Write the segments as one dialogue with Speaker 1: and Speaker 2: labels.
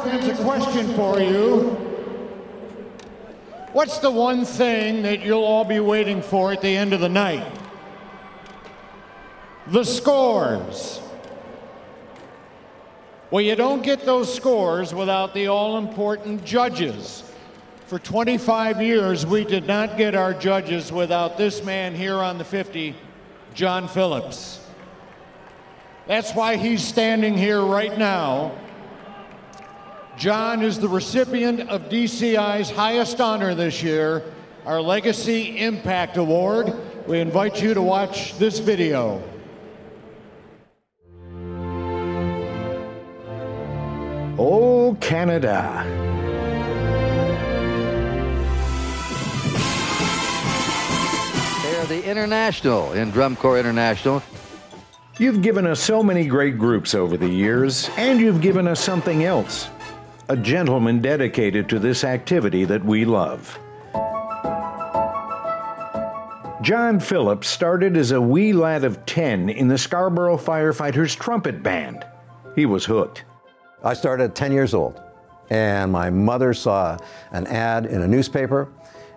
Speaker 1: Americans, a question for you. What's the one thing that you'll all be waiting for at the end of the night? The scores. Well, you don't get those scores without the all-important judges. For 25 years, we did not get our judges without this man here on the 50, John Phillips. That's why he's standing here right now. John is the recipient of DCI's highest honor this year, our Legacy Impact Award. We invite you to watch this video.
Speaker 2: Oh, Canada.
Speaker 3: They are the International in Drum Corps International.
Speaker 2: You've given us so many great groups over the years, and you've given us something else. A gentleman dedicated to this activity that we love. John Phillips started as a wee lad of 10 in the Scarborough Firefighters Trumpet Band. He was hooked.
Speaker 4: I started at 10 years old, and my mother saw an ad in a newspaper.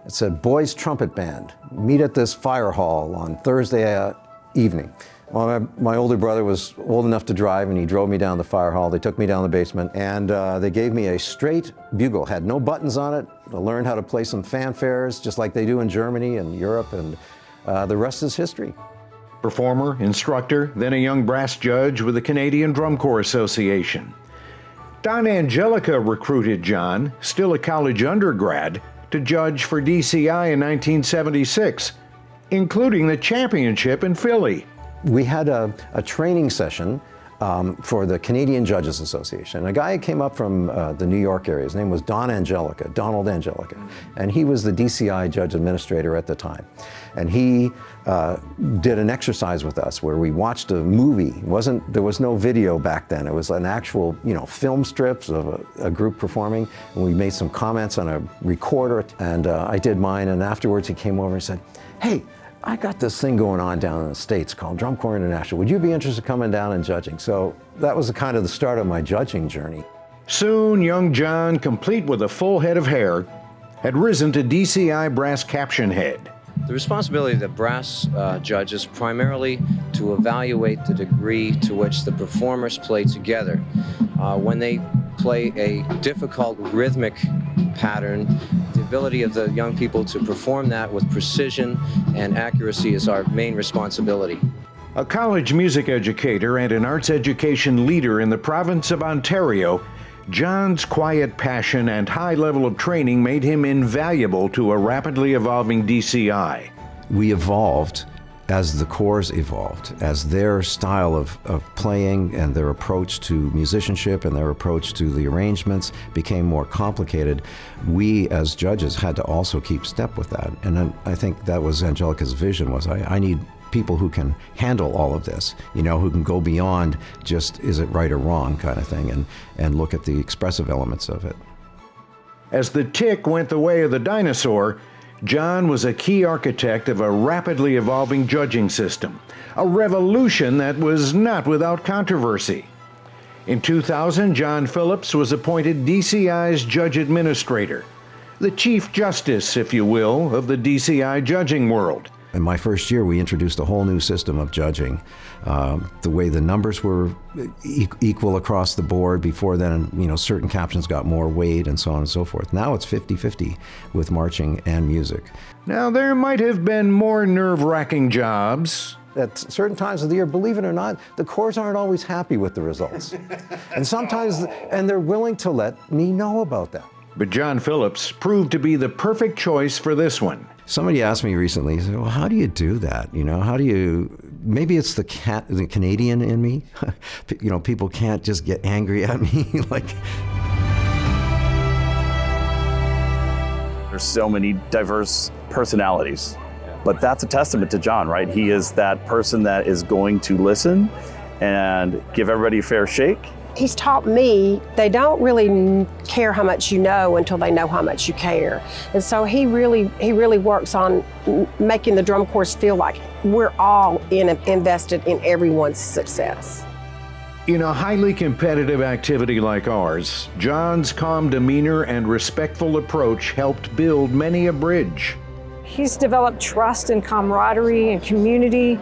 Speaker 4: It said, "Boys Trumpet Band, meet at this fire hall on Thursday evening." Well, my older brother was old enough to drive, and he drove me down the fire hall. They took me down the basement, and they gave me a straight bugle, had no buttons on it. I learned how to play some fanfares, just like they do in Germany and Europe, and the rest is history.
Speaker 2: Performer, instructor, then a young brass judge with the Canadian Drum Corps Association. Don Angelica recruited John, still a college undergrad, to judge for DCI in 1976, including the championship in Philly.
Speaker 4: We had a training session for the Canadian Judges Association. A guy came up from the New York area. His name was Donald Angelica, and he was the DCI judge administrator at the time. And he did an exercise with us where we watched a movie. There was no video back then. It was an actual, film strips of a group performing, and we made some comments on a recorder, and I did mine, and afterwards he came over and said, "Hey, I got this thing going on down in the States called Drum Corps International. Would you be interested in coming down and judging?" So that was kind of the start of my judging journey.
Speaker 2: Soon, young John, complete with a full head of hair, had risen to DCI brass caption head.
Speaker 5: The responsibility of the brass judge is primarily to evaluate the degree to which the performers play together. When they play a difficult rhythmic pattern, the ability of the young people to perform that with precision and accuracy is our main responsibility.
Speaker 2: A college music educator and an arts education leader in the province of Ontario, John's quiet passion and high level of training made him invaluable to a rapidly evolving DCI.
Speaker 4: We evolved as the corps evolved, as their style of playing and their approach to musicianship and their approach to the arrangements became more complicated. We as judges had to also keep step with that. And then I think that was Angelica's vision, was I need people who can handle all of this, who can go beyond just is it right or wrong kind of thing, and look at the expressive elements of it.
Speaker 2: As the tick went the way of the dinosaur, John was a key architect of a rapidly evolving judging system, a revolution that was not without controversy. In 2000, John Phillips was appointed DCI's judge administrator, the chief justice, if you will, of the DCI judging world.
Speaker 4: In my first year, we introduced a whole new system of judging. The way the numbers were equal across the board. Before then, certain captions got more weight and so on and so forth. Now it's 50-50 with marching and music.
Speaker 2: Now, there might have been more nerve-wracking jobs.
Speaker 4: At certain times of the year, believe it or not, the corps aren't always happy with the results. And sometimes, and they're willing to let me know about that.
Speaker 2: But John Phillips proved to be the perfect choice for this one.
Speaker 4: Somebody asked me recently, he said, "Well, how do you do that? How do you, maybe it's the Canadian in me. People can't just get angry at me."
Speaker 6: There's so many diverse personalities, but that's a testament to John, right? He is that person that is going to listen and give everybody a fair shake.
Speaker 7: He's taught me they don't really care how much you know until they know how much you care. And so he really works on making the drum corps feel like we're all invested in everyone's success.
Speaker 2: In a highly competitive activity like ours, John's calm demeanor and respectful approach helped build many a bridge.
Speaker 8: He's developed trust and camaraderie and community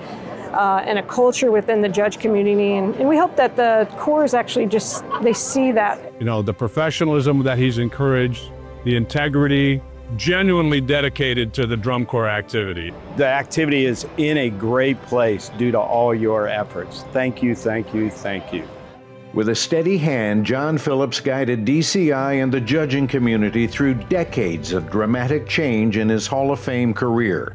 Speaker 8: and a culture within the judge community. And we hope that the corps actually they see that.
Speaker 9: You know, the professionalism that he's encouraged, the integrity, genuinely dedicated to the drum corps activity.
Speaker 10: The activity is in a great place due to all your efforts. Thank you, thank you, thank you.
Speaker 2: With a steady hand, John Phillips guided DCI and the judging community through decades of dramatic change in his Hall of Fame career.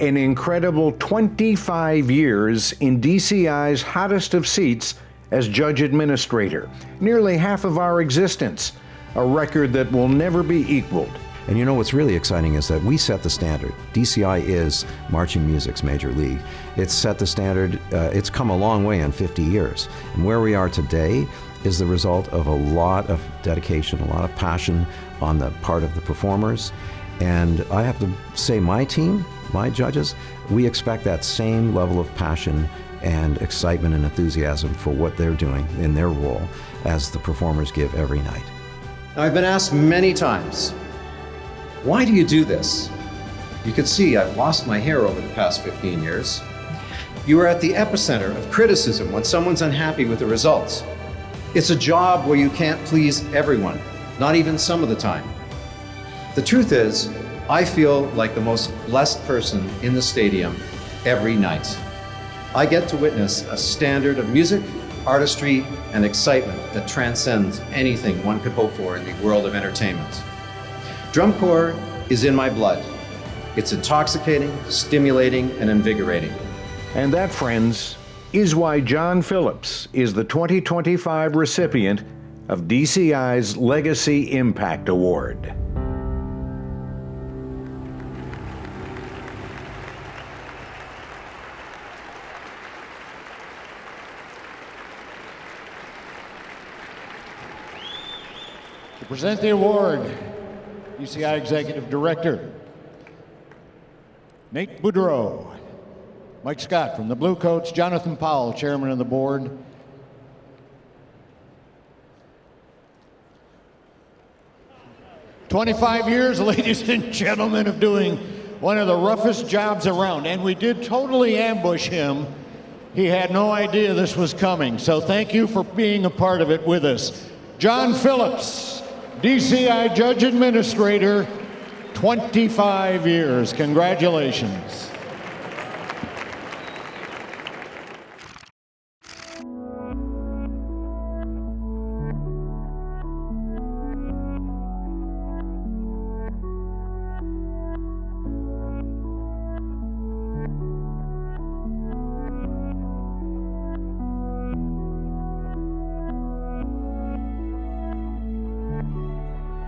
Speaker 2: An incredible 25 years in DCI's hottest of seats as judge administrator, nearly half of our existence, a record that will never be equaled.
Speaker 4: And you know what's really exciting is that we set the standard. DCI is marching music's major league. It's set the standard. It's come a long way in 50 years. And where we are today is the result of a lot of dedication, a lot of passion on the part of the performers. And I have to say, my team, my judges, we expect that same level of passion and excitement and enthusiasm for what they're doing in their role as the performers give every night.
Speaker 11: Now, I've been asked many times, why do you do this? You can see I've lost my hair over the past 15 years. You are at the epicenter of criticism when someone's unhappy with the results. It's a job where you can't please everyone, not even some of the time. The truth is, I feel like the most blessed person in the stadium every night. I get to witness a standard of music, artistry, and excitement that transcends anything one could hope for in the world of entertainment. Drum corps is in my blood. It's intoxicating, stimulating, and invigorating.
Speaker 2: And that, friends, is why John Phillips is the 2025 recipient of DCI's Legacy Impact Award.
Speaker 1: To present the award, DCI Executive Director Nate Boudreau, Mike Scott from the Blue Coats, Jonathan Powell, Chairman of the Board. "25 years, ladies and gentlemen, of doing one of the roughest jobs around, and we did totally ambush him. He had no idea this was coming, so thank you for being a part of it with us. John Phillips, DCI Judge Administrator, 25 years. Congratulations.